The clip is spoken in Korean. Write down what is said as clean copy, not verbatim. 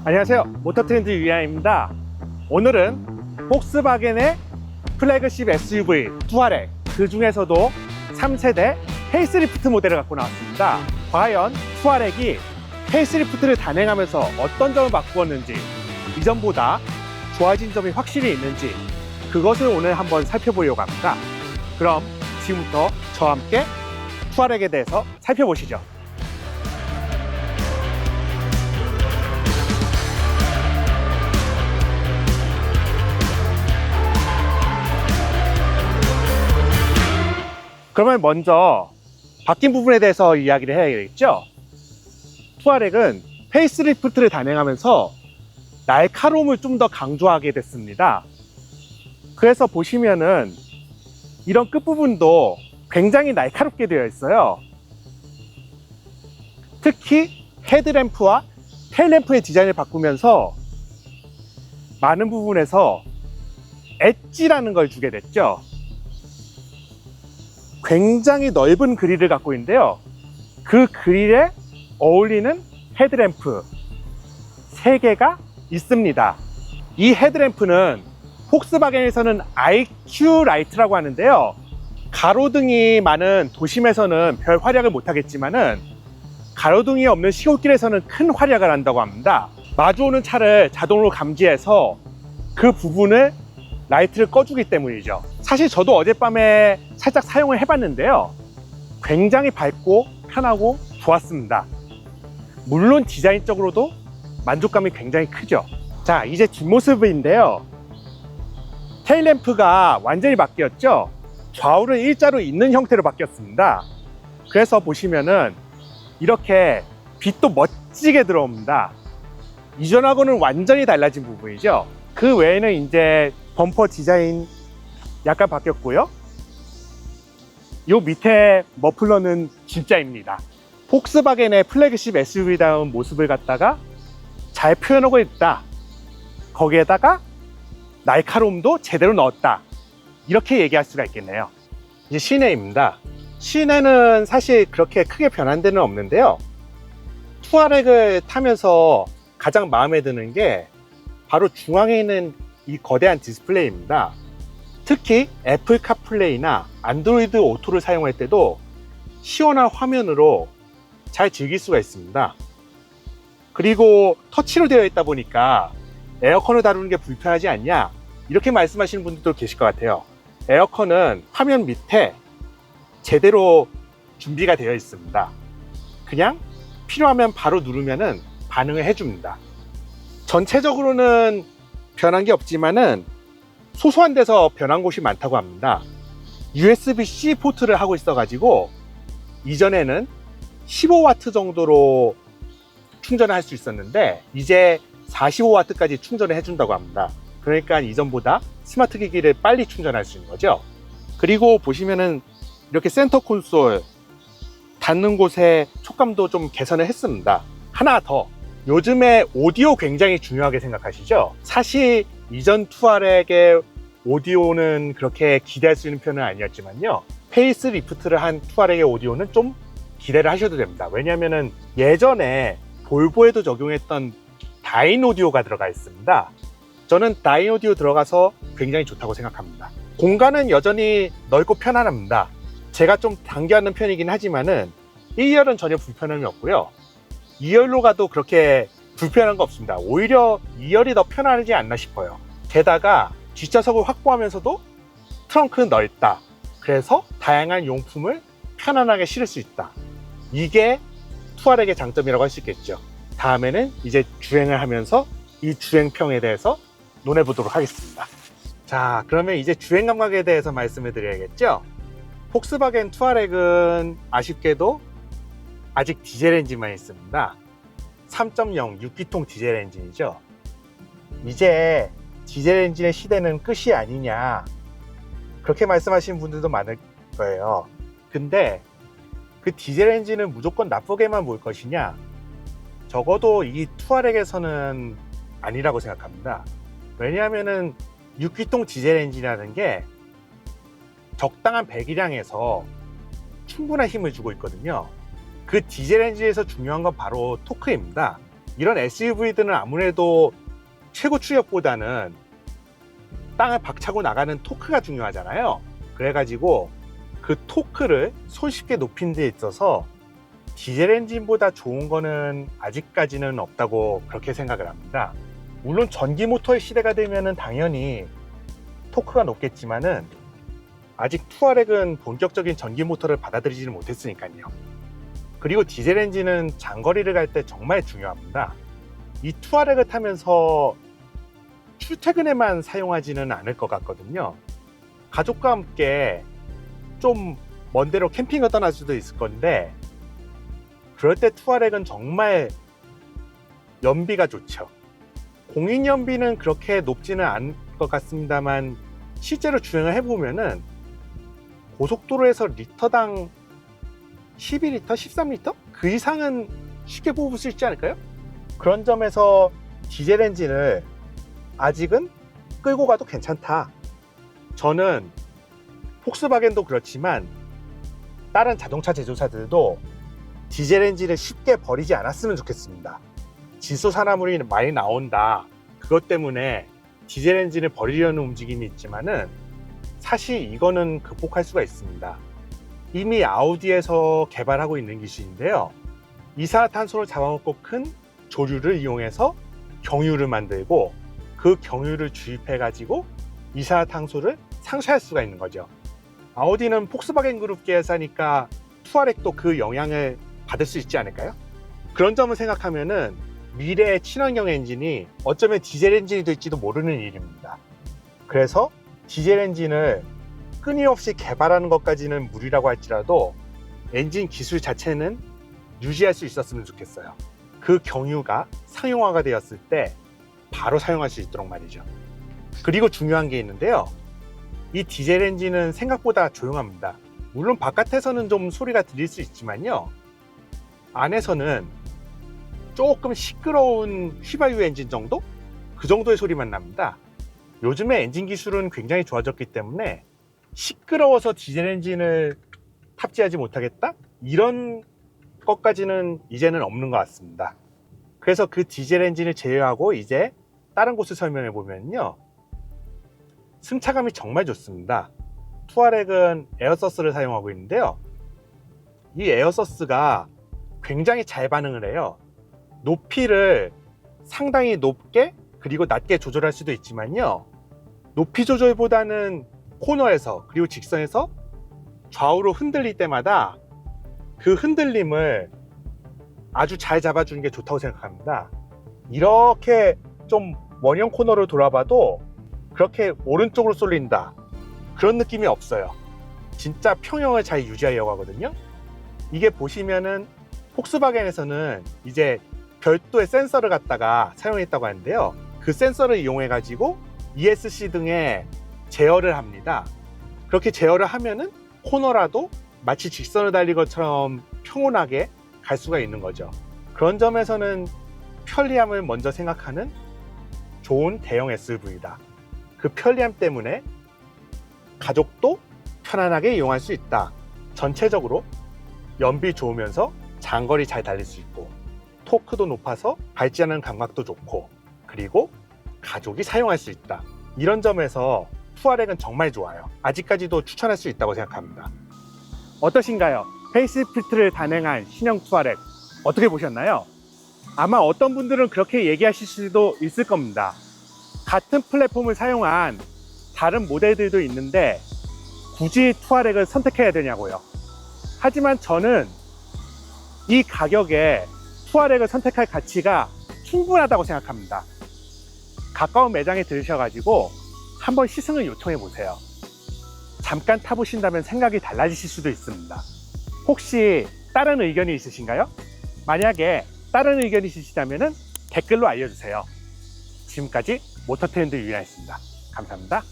안녕하세요, 모터트렌드 유이아입니다. 오늘은 폭스바겐의 플래그십 SUV 투아렉, 그 중에서도 3세대 페이스리프트 모델을 갖고 나왔습니다. 과연 투아렉이 페이스리프트를 단행하면서 어떤 점을 바꾸었는지, 이전보다 좋아진 점이 확실히 있는지, 그것을 오늘 한번 살펴보려고 합니다. 그럼 지금부터 저와 함께 투아렉에 대해서 살펴보시죠. 그러면 먼저 바뀐 부분에 대해서 이야기를 해야겠죠. 투아렉은 페이스리프트를 단행하면서 날카로움을 좀 더 강조하게 됐습니다. 그래서 보시면은 이런 끝부분도 굉장히 날카롭게 되어 있어요. 특히 헤드램프와 테일램프의 디자인을 바꾸면서 많은 부분에서 엣지라는 걸 주게 됐죠. 굉장히 넓은 그릴을 갖고 있는데요, 그 그릴에 어울리는 헤드램프 3개가 있습니다. 이 헤드램프는 폭스바겐에서는 IQ 라이트라고 하는데요, 가로등이 많은 도심에서는 별 활약을 못하겠지만은 가로등이 없는 시골길에서는 큰 활약을 한다고 합니다. 마주오는 차를 자동으로 감지해서 그 부분을 라이트를 꺼주기 때문이죠. 사실 저도 어젯밤에 살짝 사용을 해봤는데요, 굉장히 밝고 편하고 좋았습니다. 물론 디자인적으로도 만족감이 굉장히 크죠. 자, 이제 뒷모습인데요, 테일램프가 완전히 바뀌었죠. 좌우를 일자로 잇는 형태로 바뀌었습니다. 그래서 보시면은 이렇게 빛도 멋지게 들어옵니다. 이전하고는 완전히 달라진 부분이죠. 그 외에는 이제 범퍼 디자인 약간 바뀌었고요, 요 밑에 머플러는 진짜입니다. 폭스바겐의 플래그십 SUV다운 모습을 갖다가 잘 표현하고 있다, 거기에다가 날카로움도 제대로 넣었다, 이렇게 얘기할 수가 있겠네요. 이제 시내입니다. 시내는 사실 그렇게 크게 변한 데는 없는데요, 투아렉을 타면서 가장 마음에 드는 게 바로 중앙에 있는 이 거대한 디스플레이입니다. 특히 애플 카플레이나 안드로이드 오토를 사용할 때도 시원한 화면으로 잘 즐길 수가 있습니다. 그리고 터치로 되어 있다 보니까 에어컨을 다루는 게 불편하지 않냐, 이렇게 말씀하시는 분들도 계실 것 같아요. 에어컨은 화면 밑에 제대로 준비가 되어 있습니다. 그냥 필요하면 바로 누르면은 반응을 해줍니다. 전체적으로는 변한 게 없지만은 소소한 데서 변한 곳이 많다고 합니다. USB-C 포트를 하고 있어 가지고 이전에는 15W 정도로 충전을 할 수 있었는데 이제 45W까지 충전을 해준다고 합니다. 그러니까 이전보다 스마트 기기를 빨리 충전할 수 있는 거죠. 그리고 보시면은 이렇게 센터 콘솔 닿는 곳에 촉감도 좀 개선을 했습니다. 하나 더, 요즘에 오디오 굉장히 중요하게 생각하시죠? 사실 이전 투아렉의 오디오는 그렇게 기대할 수 있는 편은 아니었지만요, 페이스리프트를 한 투아렉의 오디오는 좀 기대를 하셔도 됩니다. 왜냐하면 예전에 볼보에도 적용했던 다인 오디오가 들어가 있습니다. 저는 다인 오디오 들어가서 굉장히 좋다고 생각합니다. 공간은 여전히 넓고 편안합니다. 제가 좀 당겨하는 편이긴 하지만은 1열은 전혀 불편함이 없고요, 2열로 가도 그렇게 불편한 거 없습니다. 오히려 2열이 더 편하지 않나 싶어요. 게다가 뒷좌석을 확보하면서도 트렁크는 넓다. 그래서 다양한 용품을 편안하게 실을 수 있다. 이게 투아렉의 장점이라고 할 수 있겠죠. 다음에는 이제 주행을 하면서 이 주행평에 대해서 논해보도록 하겠습니다. 자, 그러면 이제 주행 감각에 대해서 말씀을 드려야겠죠. 폭스바겐 투아렉은 아쉽게도 아직 디젤 엔진만 있습니다. 3.0 6기통 디젤 엔진이죠. 이제 디젤 엔진의 시대는 끝이 아니냐, 그렇게 말씀하시는 분들도 많을 거예요. 근데 그 디젤 엔진은 무조건 나쁘게만 볼 것이냐, 적어도 이 투아렉에서는 아니라고 생각합니다. 왜냐하면은 6기통 디젤 엔진이라는 게 적당한 배기량에서 충분한 힘을 주고 있거든요. 그 디젤 엔진에서 중요한 건 바로 토크입니다. 이런 SUV들은 아무래도 최고 출력보다는 땅을 박차고 나가는 토크가 중요하잖아요. 그래가지고 그 토크를 손쉽게 높인 데 있어서 디젤 엔진보다 좋은 거는 아직까지는 없다고 그렇게 생각을 합니다. 물론 전기 모터의 시대가 되면은 당연히 토크가 높겠지만은 아직 투아렉은 본격적인 전기 모터를 받아들이지는 못했으니까요. 그리고 디젤 엔진은 장거리를 갈 때 정말 중요합니다. 이 투아렉을 타면서 출퇴근에만 사용하지는 않을 것 같거든요. 가족과 함께 좀 먼 데로 캠핑을 떠날 수도 있을 건데, 그럴 때 투아렉은 정말 연비가 좋죠. 공인 연비는 그렇게 높지는 않을 것 같습니다만 실제로 주행을 해보면은 고속도로에서 리터당 12리터, 13리터? 그 이상은 쉽게 뽑을 수 있지 않을까요? 그런 점에서 디젤 엔진을 아직은 끌고 가도 괜찮다. 저는 폭스바겐도 그렇지만 다른 자동차 제조사들도 디젤 엔진을 쉽게 버리지 않았으면 좋겠습니다. 질소 산화물이 많이 나온다. 그것 때문에 디젤 엔진을 버리려는 움직임이 있지만은 사실 이거는 극복할 수가 있습니다. 이미 아우디에서 개발하고 있는 기술인데요. 이산화탄소를 잡아먹고 큰 조류를 이용해서 경유를 만들고 그 경유를 주입해 가지고 이산화탄소를 상쇄할 수가 있는 거죠. 아우디는 폭스바겐 그룹계 회사니까 투아렉도 그 영향을 받을 수 있지 않을까요? 그런 점을 생각하면은 미래의 친환경 엔진이 어쩌면 디젤 엔진이 될지도 모르는 일입니다. 그래서 디젤 엔진을 끊임없이 개발하는 것까지는 무리라고 할지라도 엔진 기술 자체는 유지할 수 있었으면 좋겠어요. 그 경유가 상용화가 되었을 때 바로 사용할 수 있도록 말이죠. 그리고 중요한 게 있는데요. 이 디젤 엔진은 생각보다 조용합니다. 물론 바깥에서는 좀 소리가 들릴 수 있지만요. 안에서는 조금 시끄러운 휘발유 엔진 정도? 그 정도의 소리만 납니다. 요즘에 엔진 기술은 굉장히 좋아졌기 때문에 시끄러워서 디젤 엔진을 탑재하지 못하겠다? 이런 것까지는 이제는 없는 것 같습니다. 그래서 그 디젤 엔진을 제외하고 이제 다른 곳을 설명해 보면요. 승차감이 정말 좋습니다. 투아렉은 에어서스를 사용하고 있는데요. 이 에어서스가 굉장히 잘 반응을 해요. 높이를 상당히 높게 그리고 낮게 조절할 수도 있지만요. 높이 조절보다는 코너에서 그리고 직선에서 좌우로 흔들릴 때마다 그 흔들림을 아주 잘 잡아주는 게 좋다고 생각합니다. 이렇게 좀 원형 코너를 돌아봐도 그렇게 오른쪽으로 쏠린다 그런 느낌이 없어요. 진짜 평형을 잘 유지하려고 하거든요. 이게 보시면은 폭스바겐에서는 이제 별도의 센서를 갖다가 사용했다고 하는데요. 그 센서를 이용해 가지고 ESC 등에 제어를 합니다. 그렇게 제어를 하면은 코너라도 마치 직선을 달린 것처럼 평온하게 갈 수가 있는 거죠. 그런 점에서는 편리함을 먼저 생각하는 좋은 대형 SUV다. 그 편리함 때문에 가족도 편안하게 이용할 수 있다. 전체적으로 연비 좋으면서 장거리 잘 달릴 수 있고 토크도 높아서 밟지 않는 감각도 좋고 그리고 가족이 사용할 수 있다. 이런 점에서 투아렉은 정말 좋아요. 아직까지도 추천할 수 있다고 생각합니다. 어떠신가요? 페이스리프트를 단행한 신형 투아렉 어떻게 보셨나요? 아마 어떤 분들은 그렇게 얘기하실 수도 있을 겁니다. 같은 플랫폼을 사용한 다른 모델들도 있는데 굳이 투아렉을 선택해야 되냐고요. 하지만 저는 이 가격에 투아렉을 선택할 가치가 충분하다고 생각합니다. 가까운 매장에 들으셔가지고 한번 시승을 요청해 보세요. 잠깐 타보신다면 생각이 달라지실 수도 있습니다. 혹시 다른 의견이 있으신가요? 만약에 다른 의견이 있으시다면 댓글로 알려주세요. 지금까지 모터트렌드 유인하였습니다. 감사합니다.